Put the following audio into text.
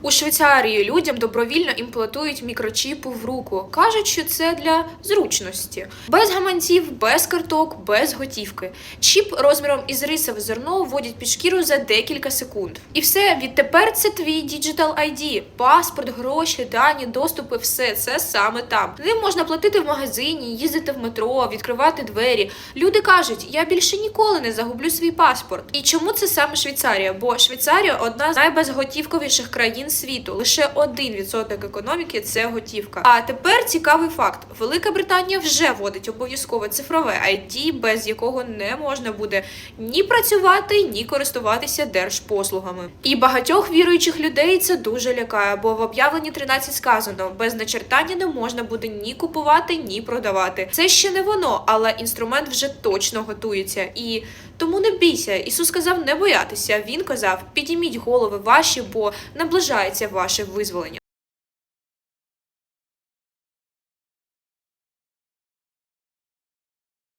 У Швейцарії людям добровільно імплантують мікрочіпи в руку. Кажуть, що це для зручності. Без гаманців, без карток, без готівки. Чіп розміром із рисове зерно вводять під шкіру за декілька секунд. І все, відтепер це твій Digital ID. Паспорт, гроші, дані, доступи – все це саме там. Ним можна платити в магазині, їздити в метро, відкривати двері. Люди кажуть, я більше ніколи не загублю свій паспорт. І чому це саме Швейцарія? Бо Швейцарія – одна з найбезготівковіших країн світу. Лише 1% економіки – це готівка. А тепер цікавий факт. Велика Британія вже вводить обов'язкове цифрове ID, без якого не можна буде ні працювати, ні користуватися держпослугами. І багатьох віруючих людей це дуже лякає, бо в об'явленні 13 сказано, без начертання не можна буде ні купувати, ні продавати. Це ще не воно, але інструмент вже точно готується. І тому не бійся. Ісус сказав не боятися. Він казав, підійміть голови ваші, бо наближається ваше визволення.